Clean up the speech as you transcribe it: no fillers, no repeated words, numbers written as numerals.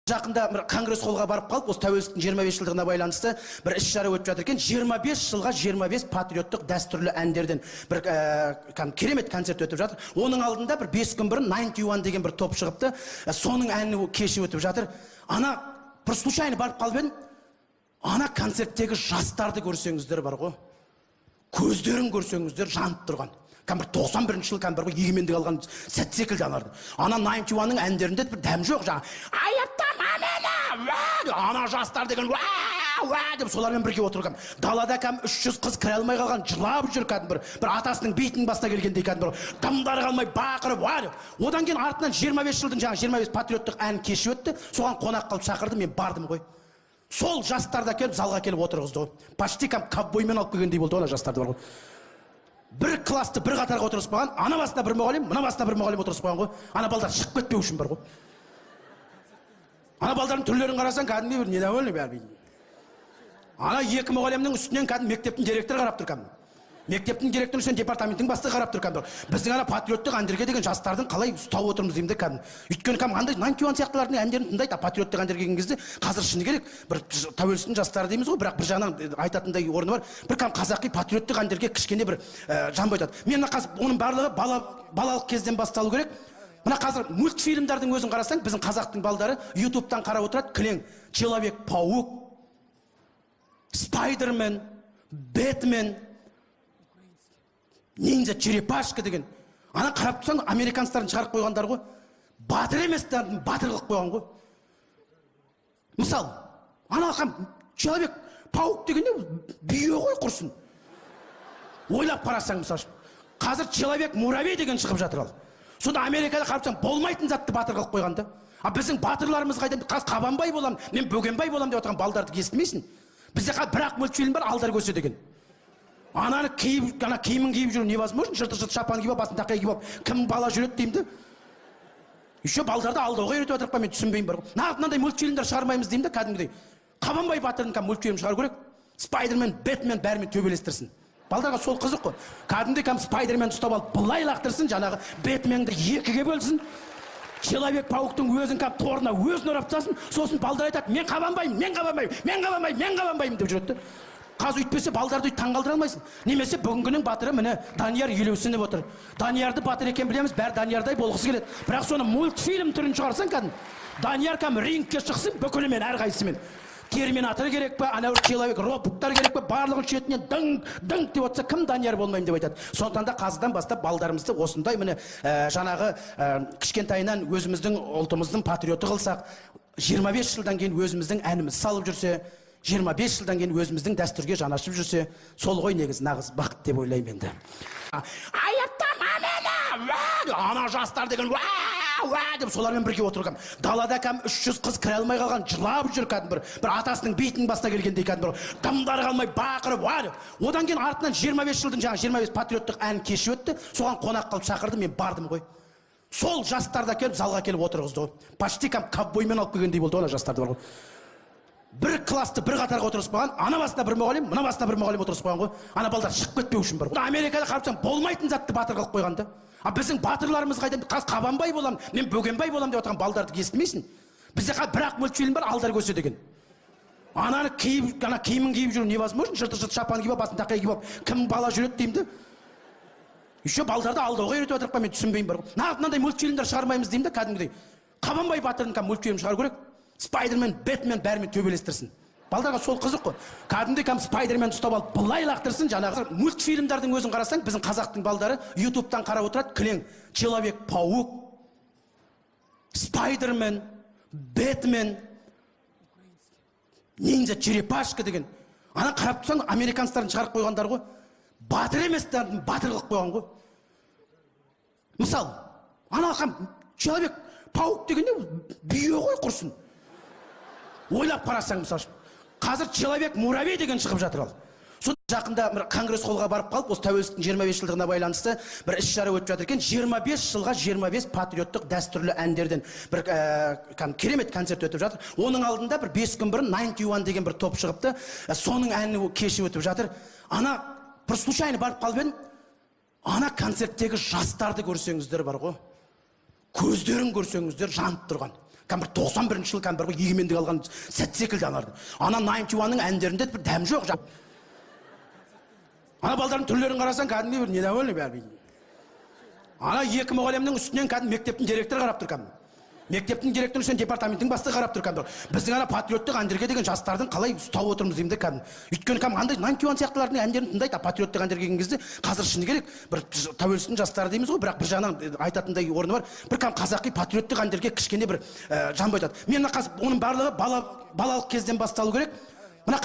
Жақында бір конгресс холлға барып қалып, осы тәуелсіздіктің 25 жылдығына байланысты бір іс-шара өтіп жатыр екен. 25 жылға 25 патриоттық дәстүрлі әндерден бір керемет концерт өтіп жатыр. Оның алдында бір 5 күн бұрын 91 деген бір топ шығыпты. Соның әні кеші өтіп жатыр. Ана бір случайно барып қалып едім. Ана концерттегі жастарды көрсеңіздер бар ғой. Көздерін көрсеңіздер жанып тұрған. Бір 91 жыл бір егемендік алған сәт секілді анарды. Ана 91-ның әндерінде бір дәм жоқ жаңа. Ана жастар деген деп солармен бірге отырған. Далада 300 қыз кіре алмай қалған, жылап жүр бір атасының бейтінің басына келгендей бір дымдары қалмай бақырып. Одан кейін артынан 25 жылдың жаңа 25 патриоттық ән кеші өтті. Соған қонақ қалып шақырды, мен бардым ғой. Сол жастарда келіп залға келіп отырғызды ғой. Почти ковбоймен алып келгендей болды ана жастарды бар ғой. Бір класты бір қатарға отырғызып қойған, ана басына бір мұғалім, мына басына бір мұғалім отырғызып қойған ғой. Ана балдар шығып кетпеу үшін бар ғой. Ана балдардың түрлерін қарасаң, кәдімгі бір недовольный бәрі. Ана екі мұғалімнің үстінен кәдімгі мектептің директоры қарап тұр кәдімгі. Мектептің директоры үстінен департаменттің бастығы қарап тұр кәдімгі. Біздің ана патриоттық әндерге деген жастардың қалай ұстап отырмыз деймін де кәдімгі. Өйткені қандай 91 сияқтылардың әндерін тыңдайды, патриоттық әндерге келген кезде қазір шыны керек бір тәуелсіздің жастары дейміз ғой, бірақ бір жағынан айтатындай орны бар. Бір қазақи патриоттық әндерге кішкене бір жан бойтады. Мен қазір оның барлығы балалық кезден басталу керек. Мына қазір мультфильмдердің өзін қарасаң, біздің қазақтың балдары ютубтан қарап отырады, кілең Человек-паук, Спайдермен, Бэтмен, Ниндзя черепашка деген. Ана қарап тұрсаң, американстарын шығарып қойғандар ғой. Батыр еместерін батыр қылып қойған ғой. Мысалы, ана Человек-паук дегенде бүйе ғой құрсын. Ойлап қарасаң, мысалы, қазір Человек-муравей деген шығып жатыр ал. Сонда Америкада қарапсаң болмайтын затты батыр қылып қойғанда. Біздің батырларымыз қайдан Қабанбай болам, мен Бөгенбай болам деп отырған балдарды естімейсің. Бізде бірақ мультфильм бар, Алдар көсе деген. Ананы киімін киіп жүру невозможно, жыртық шапан киіп, басын тақия киіп, кім бала жүреді деймін де. Еще балдарды алдауға үйретіп отырып, мен түсінбеймін бар. Мынандай мультфильмдер шығармаймыз деймін де, кәдімгідей. Қабанбай батырдың мультфильм шығару керек. Спайдермен, Бэтмен бәрімен төбелестірсін. Балдарға сол қызық қой. Кәдімгідей Спайдермен ұстап алып, былай лақтырсын, жаңағы Бэтменді екіге бөлсін. Человек-пауктың өзін торына өзін ұрап тастасын, сосын балдар айтады, мен қабанбаймын деп жүреді. Қазір үйтпесе балдарды таңғалдыра алмайсың. Немесе бүгінгінің батыры міне Данияр елеусініп отыр. Даниярды батыр екен білеміз, бәрі Даниярдай болғысы келеді. Бірақ соны мультфильм түрін шығарсаң кәдімгі. Данияр рингке шықсын бүкілімен әрқайсысымен. Терминатор керек пе, анау человек роботтар керек пе, барлығын шетінен дың деп отса, кім Данияр болмаймын деп айтады. Сондықтан да қазірден бастап балдарымызды осындай міне жаңағы кішкентайынан өзіміздің ұлтымыздың патриоты қылсақ, 25 жылдан кейін өзіміздің әніміз салып жүрсе, 25 жылдан кейін өзіміздің дәстүрге жанашып жүрсе, сол ғой негіз нағыз бақыт деп ойлаймын енді. Ана жастар деген деп солармен бірге отырған. Далада 300 қыз кіре алмай қалған, жылап жүр бір атасының бейтінің басына келгендей бір дымдары қалмай бақырып. Одан кейін артынан 25 жылдың жаңа 25 патриоттық ән кеші өтті. Соған қонақ қалып шақырды, мен бардым ғой. Сол жастарда келіп залға келіп отырғызды ғой. Почти ковбоймен алып келгендей болды ана жастарды бар ғой. Бір класты бір қатарға отырғызып қойған, ана басына бір мұғалім, мына басына бір мұғалім отырғызып қойған ғой. Ана балдар шығып кетпеу үшін бар ғой. Америкада қарапсаң болмайтын затты батыр қылып қойғанда. Біздің батырларымыз қайдан Қабанбай болам, мен Бөгенбай болам деп отырған балдарды естімейсің. Бізде бірақ мультфильм бар, Алдар көсе деген. Ананы киімін киіп жүру невозможно, жыртық шапан киіп, басын тақия киіп, кім бала жүреді деймін де. Еще балдарды алдауға үйретіп отырып, мен түсінбеймін бар. Мынандай мультфильмдер шығармаймыз деймін де, кәдімгідей. Қабанбай батырдың мультфильм шығару керек. Спайдермен, Бэтмен бәрімен төбелестірсін. Балдарға сол қызық қой. Кәдімгідей Спайдермен ұстап алып, былай лақтырсын, жаңағы мультфильмдердің өзін қарасаң, біздің қазақтың балдары ютубтан қарап отырады, кілең Человек-паук, Спайдермен, Бэтмен, Ниндзя черепашка деген. Ана қарап тұрсаң, американстарын шығарып қойғандар ғой. Батыр еместерін батыр қылып қойған ғой. Мысалы, ана Человек-паук дегенде бүйе ғой құрсын. Ойлап қарасаң, мысалы, қазір Человек-муравей деген шығып жатыр ал. Жақында бір конгресс холлға барып қалып, осы тәуелсіздіктің 25 жылдығына байланысты бір іс-шара өтіп жатыр екен. 25 жылға 25 патриоттық дәстүрлі әндерден бір керемет концерт өтіп жатыр. Оның алдында бір 5 күн бұрын 91 деген бір топ шығыпты. Соның әні кеші өтіп жатыр. Ана бір случайно барып қалып едім. Ана концерттегі жастарды көрсеңіздер бар ғой. Көздерін көрсеңіздер жанып тұрған. Кәдімгі 91-ші жыл кәдімгі бір егемендік алған сәт секілді анарды. Ана 91-ның әндерінде бір дәм жоқ. Ана балдардың түрлерін қарасаң кәдімгі бір недовольный бәрі. Ана екі мұғалімнің үстінен кәдімгі мектептің директоры қарап тұр кәдімгі. Мектептің директоры үстінен департаменттің бастығы қарап тұр кәдімгі. Біздің ана патриоттық әндерге деген жастардың қалай ұстап отырмыз деймін де кәдімгі. Өйткені кәдімгі андай 91 сияқтылардың әндерін тыңдайды, патриоттық әндерге келген кезде қазір шыны керек бір тәуелсіздің жастары дейміз ғой, бірақ бір жағынан айтатындай орны бар. Бір кәдімгі қазақи патриоттық әндерге кішкене бір жан бойтады. Мен оның барлығы балалық кезден басталу керек. Мына